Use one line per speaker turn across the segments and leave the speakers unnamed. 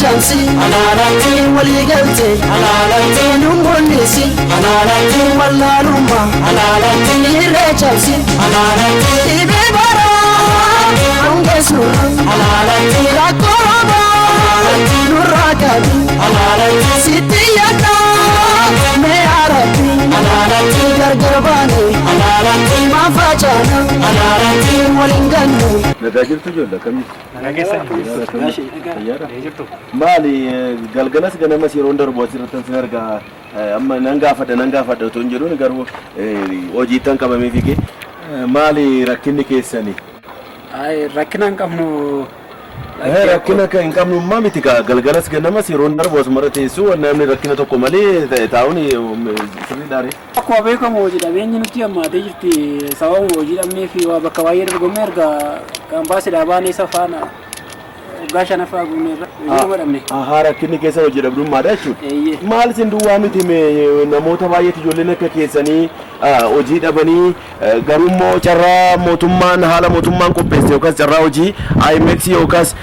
chamsi alalati wali galte alalati numonisi alalati wallaluma alalati re chamsi alalati ibara angesu alalati rakoba nurakabi alalati sitiyata me arabi alalati gargarbani alalati mafachana alalati walinganu
nagajirtu jolla kami
Mali galgalas ganama siroon darbu asirratti arga amma nan gaafadha otoo hin jedhuun garuu hojiitan qabamee fiige maali rakkinni keessanii?
Rakkina hin qabnu.
Rakkina kan hin qabnu miti galgalas ganama siroon darbu asumara teessu namni rakkina tokko malee taa'uun sirrii daaree.
Akkuma beekamu hojii dhabeenyi nuti hammaatee jirti sababa hojii dhabnee fi waa bakka baay'ee dorgommee erga kaambaasii dhaabaan isa faana waggaa 5 fa'aa guuneerra hojii madhabne.
Rakkinni keessa hojii dhabdummaadha jechuudha. Maal isin duwwaa miti namoota baay'eetu ijoolleen akka keessanii hojii dhabanii garummoo carraa mootummaan haala mootummaan qopheesse yookaas carraa hojii IMX yookaas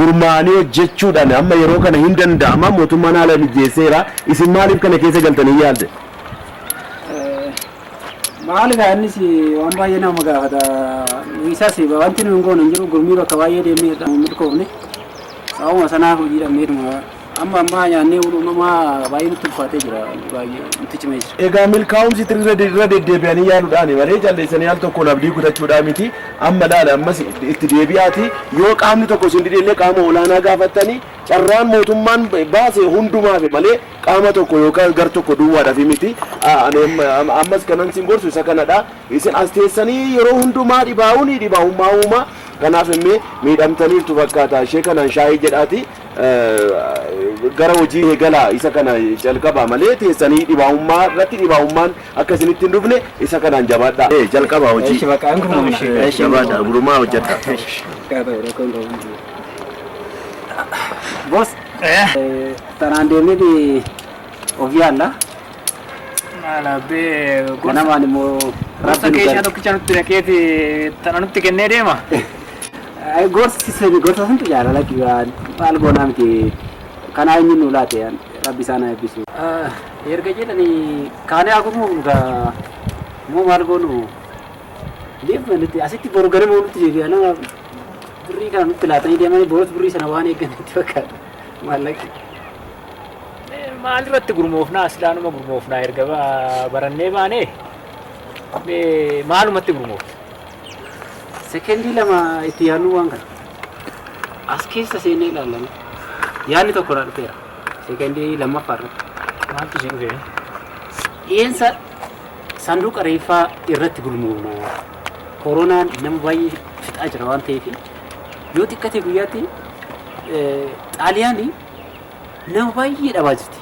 gurmaanii hojjechuudhaan amma yeroo kana hin danda'ama mootummaan haala mijeesseera isin maaliif kana keessa galtanii yaalde?
Maali gaanis waan baay'ee nama gaafata isaas wanti nuyi goone hin jiru gurmii bakka baay'ee deemnee milkoofne sababuma sanaaf hojii dhabneetuma amma nyaannee uumamaa baay'ee nutti ulfaatee jira baay'ee nutti cimee jira.
Egaa milkaa'umsi irra deddeebi'anii yaaluudhaan malee jalleessanii al tokkoon abdii kutachuudhaan miti amma laala ammas itti deebi'aati yoo qaamni tokko isin didillee qaama olaanaa gaafattanii carraan mootummaan baase hundumaaf malee qaama tokko yookaan gar tokko duwwaadhaaf miti ammas kanan sin gorsu isa kanadha isin as teessanii yeroo hundumaa dhibaa'ummaa uumaa kanaaf immoo miidhamtaniirtu fakkaata ishee kanaan shaayii jedhaati gara hojii eegalaa isa kana jalqaba malee teessanii dhibaa'ummaa irratti dhibaa'ummaan akka isinitti hin dhufne isa kanaan jabaadha jalqaba hojii jabaadha gurumaa hojjedha.
Bos tanaan deemnee of yaalla.
Malaabee
ganamaan immoo
rabbi keessa tokkicha nutti naqeeti tana nutti kennee deema.
Gorsa santu jaalala maal goonaa miti kanaa inni nu laate rabbi isaan eebbisu. Erga jedhanii kaanee akkuma gaa moo maal goonu deemanitti asitti boru ganama nutti deebi'an birrii kana nutti laatanii deemanii boros birrii sana waan eegganitti fakkaata maallaqi.
Maal irratti gurmoofnaa sidaanuma gurmoofnaa erga barannee baanee maalumatti gurmoofna.
Sekeendii lama itti yaadnu waan kana as keessa seenee ilaallan yaadni tokko irraa dhufeera sekeendii lammaffaa irratti.
Maaltu si dhufee?
Dhiyeessa sanduuqa reeffaa irratti gurmoofna koronaan nama baay'ee fixaa jira waan ta'eef yoo xiqqate guyyaatti xaaliyaanii nama baay'ee dhabaa jirti.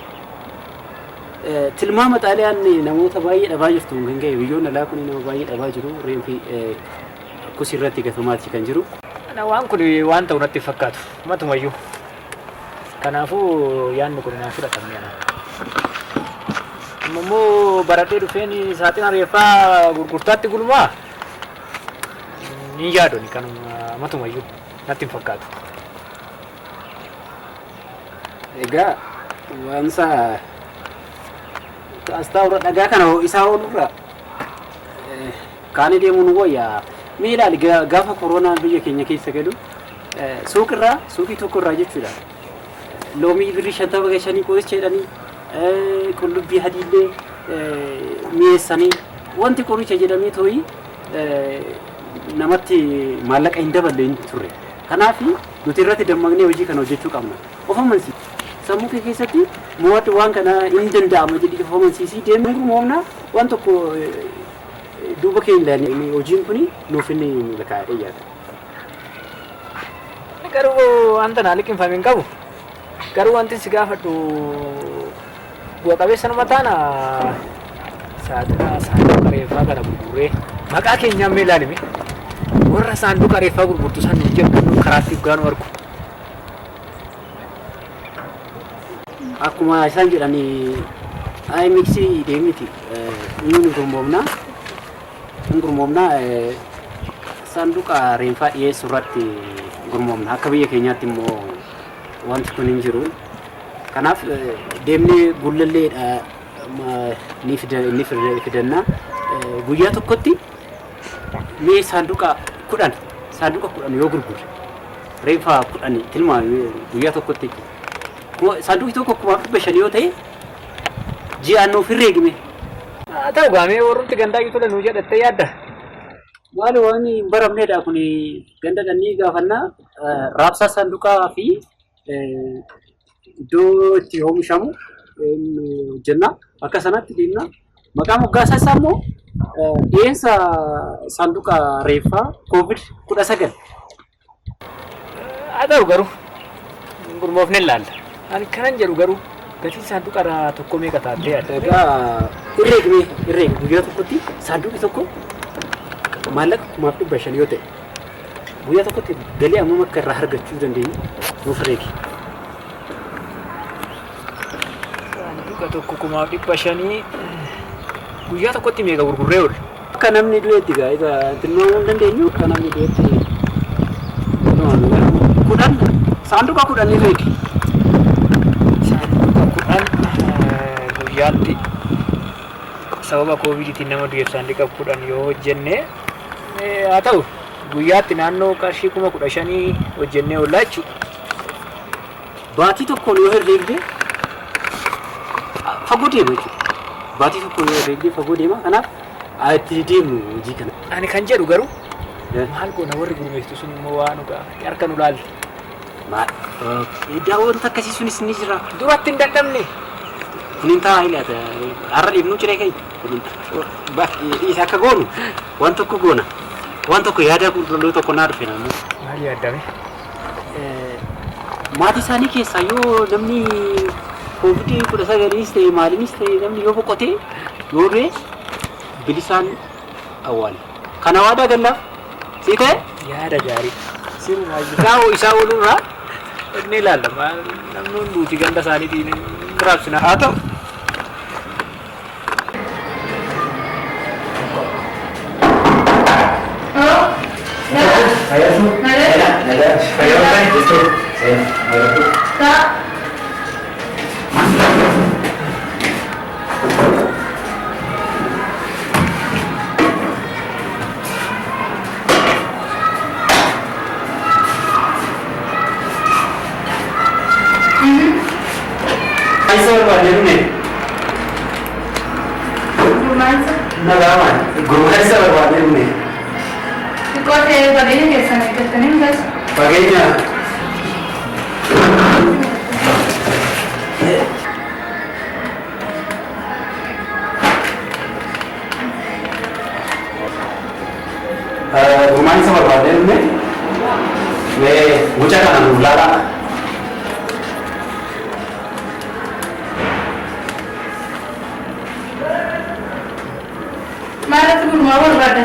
Tilmaama xaaliyaan namoota baay'ee dhabaa jirtu kan ga'e biyyoonni alaa kun nama baay'ee dhabaa jiru reeffi kusi irratti gatumaati kan jiru.
Waan kun waan ta'u natti fakkaatu matumayyuu kanaafuu yaadni kun naaf fudhatamne ammoo baradhee dhufeen saaxina reeffaa gurgurtaatti gulmaa ni yaadoni kan matumayyuu natti hin fakkaatu.
Egaa waansa asxaa dhagaa kana isaa oolurra kaanii deemuun wayyaa mee ilaali gaafa koronaan biyya keenya keessa galu suuqii tokko irraa jechuudha loomii birrii 55 qoosicha jedhanii qullubbii hadiillee mi'eessanii wanti qoricha jedhamee tooyi namatti maallaqa hin daballe hin turre. Kanaaf nuti irratti dammaqnee hojii kana hojjechuu qabna. Of amansiisa. Sammuu kee keessatti mo'atu waan kana hin danda'amu jedhii of amansiisii deemuu gurmoomna waan tokko duuba keenya ilaalee hojiin kuni nuuf inni milkaa'ee yaada.
Garuu wanta naa liqinfame hin qabu. Garuu wanti si gaafadhu bu'a qabeessa nama taana saanduqa reeffaa kana gurguree maqaa keenyaan mee ilaalime warra saanduqa reeffaa gurgurtu san nuti jedhu karaatti gaanu argu.
Akkuma isaan jedhanii IMX deemiti inni gurmoomna saanduqa reeffaa dhiyeessu irratti gurmoomna akka biyya keenyaatti immoo wanti kun hin jiru. Kanaaf deemnee gullallee ni fidanna guyyaa tokkotti mee saanduqa 10 yoo gurgure reefa 10 tilmaame guyyaa tokkotti saanduqi tokko 500 yoo ta'e ji'aan nuuf herreegime.
Ta'u gaamee warrumti gandaa yoo tolan nu jedhatte yaadda.
Waan baramneedha kun ganda dannii gaafannaa raabsaa saanduqaa fi iddoo itti oomishamu jenna akka sanatti deemna. Maqaan moggaasaa isaa immoo dhiyeessa saanduqa reeffaa COVID-19.
Haa ta'u garuu gurmoofne ilaalla. Ani kanan jedhu garuu gatiin saanduqa tokko meeqa taatee yaadda?
Egaa herreegme guyyaa tokkotti saanduqi tokko maallaqa 500 yoo ta'e guyyaa tokkotti galii amma akka irraa argachuu dandeenyu nuuf herreegi.
Saanduqa tokko 500 guyyaa tokkotti meeqa gurgurree oolle?
Akka namni du'eetti egaa xinnoo hin dandeenyu akka namni du'eetti saanduqa 10 herreegi.
Saanduqa 10 guyyaatti sababa koovidiitiin nama du'eef saanduqa 10 yoo hojjenne haa ta'u guyyaatti naannoo qarshii 15,000 hojjennee oollaa jechuudha.
Baatii tokkoon yoo herreegde fagoo deema jechuudha. Baatii tokkoon yoo herreegde fagoo deema. Kanaaf itti deemnu hojii kana.
Ani kan jedhu garuu maal goona warri gurmeessitu sun immoo waan harka nu laalle.
Daawwanta akkasii sunis ni jira.
Duratti hin dadhabne.
Kunin taa'aa ilaata. Har'a deemnu ciree kai. Isa akka goonu waan tokko goona. Waan tokko yaada qulqulluu tokko naa dhufe naannoo.
Maal yaaddame?
Maatii isaanii keessaa yoo namni COVID-19 ta'e maaliinis ta'e namni yoo boqotee yoo du'e bilisaan awwaale. Kana waadaa gallaaf sii ta'e?
Yaada gaarii. Sirumaa isaa oolurraa inni ilaalla. Namni hunduuti ganda isaaniitiin raabsina. Haa ta'u.
Rumah sama badan me bocah kan lala.
Mana tu rumah awak berada?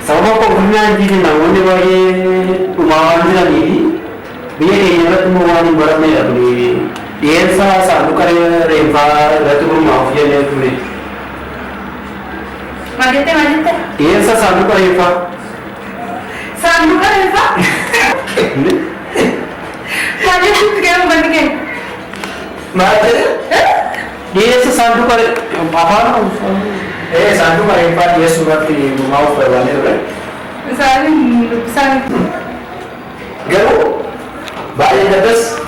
Sama kok punya jadi namun dia bagi rumah awak ni dia kayaknya tu rumah ni berapa ya beli dia satu kali rempah itu rumah dia ni tu ni.
Majete.
Dia satu kali rempah.
Sanduka rempah? Majete tu kaya band ke?
Majete? Dia satu kali apa? Satu kali rempah dia surat di rumah perwali tu kan?
Besar.
Garu, banyak terus.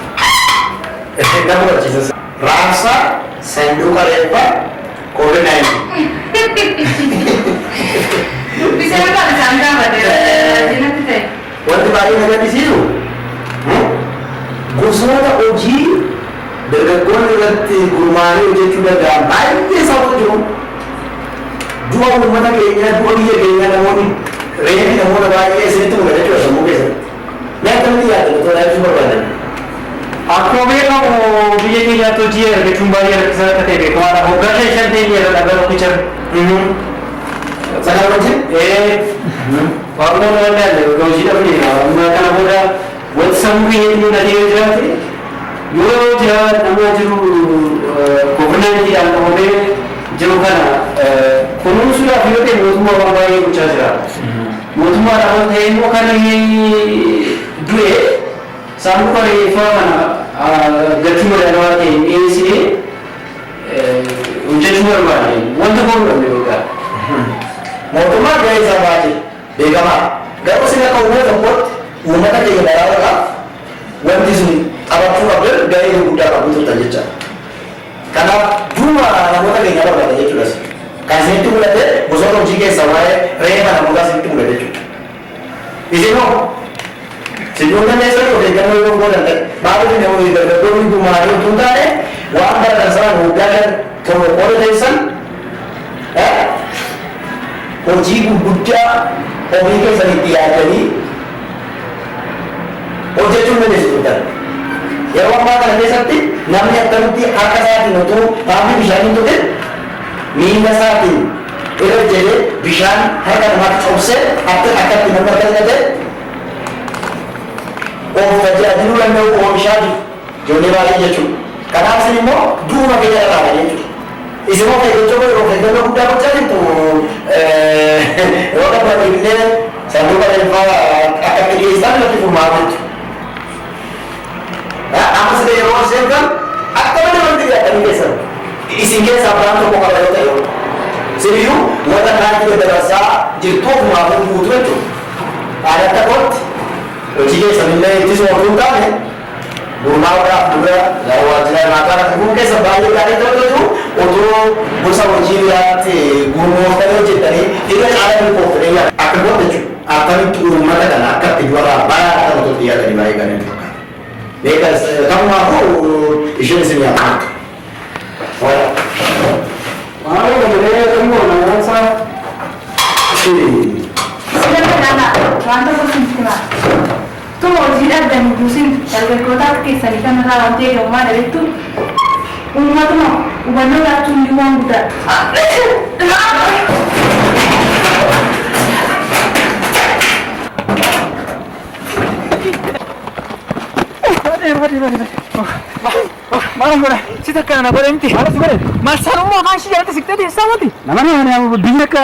Nama Jesus. Rasa sanduka rempah COVID-19.
Bisa apa sanduka ada? Jinak kita.
Waktu balik ada di situ. Gusura uji dargaggoon irratti gurmaa'anii hojjechuudha ga'a. Baay'ee sababa jiru. Du'a uummata keenyaa, du'a biyya keenyaa namoonni reefi namoota baay'ee isinitti mul'ata jechuudha sammuu keessatti. Nyaatatti yaadatu tola ibsuu barbaadan. Akkuma beekamu biyya keenyaatti hojii argachuun baay'ee rakkisaa akka ta'e beekamaadha. Hoggaa 5 ta'e yeroo dhagaa ofiicha. Sana wajjin waaquma nama ilaalle hojii dhabnee amma kana booda wanti sammuu keenyatti mul'atee yoo jiraate yoo jiraatamaa jiru COVID-19 qabamee jiru kana kunuunsuudhaaf yoo ta'e mootummaa waan baay'ee gochaa jira. mootummaa dhaabbatee ta'e immoo kan du'e saanduqa reeffaa kana gatii madaalawaa ta'een dhiyeessinee hojjechuu barbaade wanta godhamne beekaa.
Mootummaan gahee isaa baate beekamaa garuu sina akka uummata tokkotti uummata keenya baraaruudhaaf wanti sun qabachuu qabdan gahee guddaa qabu turtan jecha. Kanaaf duuba namoota keenya barbaada jechuudhas. Kan isinitti mul'ate gosoota hojii keessa waa'ee reefa namootaa isinitti mul'ate jechuudha. Isinoo sijoota keessatti odeeffannoo yoo godhan ta'e maaliif namoonni dargaggoonni gumaanii utuu hin taane waan baratan sanaan waggaa kan qooda teessan hojii gurguddaa ofii keessanitti yaadanii hojjechuun dandeessisu ta'e. Yeroo ammaa kana keessatti namni akkamitti harka isaatiin otoo baafii bishaanii tuqe miila isaatiin irra jedhee bishaan harka namaatti cobsee akkatti nama argate of tajaajiluu danda'u oomishaa jiru ijoollee baay'ee jechuudha. Kanaaf isin immoo duuma keenya irraa jechuudha. Isin of eeggachuu yeroo eeggannoo guddaa gochaa jirtu yeroo dhaabbatillee sanduuqa reeffaa akka dhiyeessan irratti furmaata jechuudha. Amma sila yeroo seetan akka mana wanti yaadanii keessan isin keessaa biraan tokko qaba yoo ta'e siriyyuu wanta kaanitti daddabarsaa jirtuuf maafuu guutuu jechuudha. Haala akka kootti hojii keessan illee ittisuu otoo hin taane gurmaa waraaf dubara waajjira maataa kun keessa baay'ee gaarii ta'u jiru otoo gosa hojii biraatti gurmooftanii hojjettanii dhimma caala milkoofanii akka goote jechuudha. Akkamitti uummata kana akka itti warraa baay'ee akka tokkotti yaadanii baay'ee gaarii ta'u. Because kamu aku isu sini apa? Wah, mana boleh kamu orang sa?
Silakan anak, rantai pun siapa? Tu mau jidat dan musim dari kota ke sana kan orang dia rumah dari tu rumah tu mau ubahnya racun juga muda.
Malam boleh, kita kan nak boleh nanti.
Malas boleh.
Masa rumah masih jalan sikit dia sama tu.
namanya yang dunia ke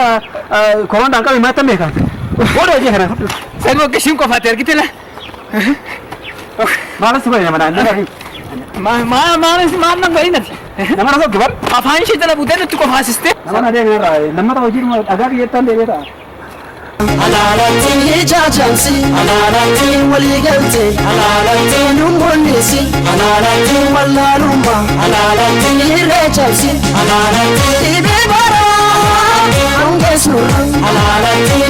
koran dangkal mata mereka. Boleh aja kan?
Saya mau kesim kau fatir kita lah.
Malas boleh mana?
Malas nak balik nanti.
Nama nak kebar?
Apa yang sih telah buat itu kau fasiste?
Nama ada yang nama tahu jadi agak kita ni dia.
Alaalatti jaajansi alaalatti waliigalti alaalatti numbonnisi alaalatti wallaalummaa alaalatti irreechabsi alaalatti dhibee baraa hangeesnurra alaalatti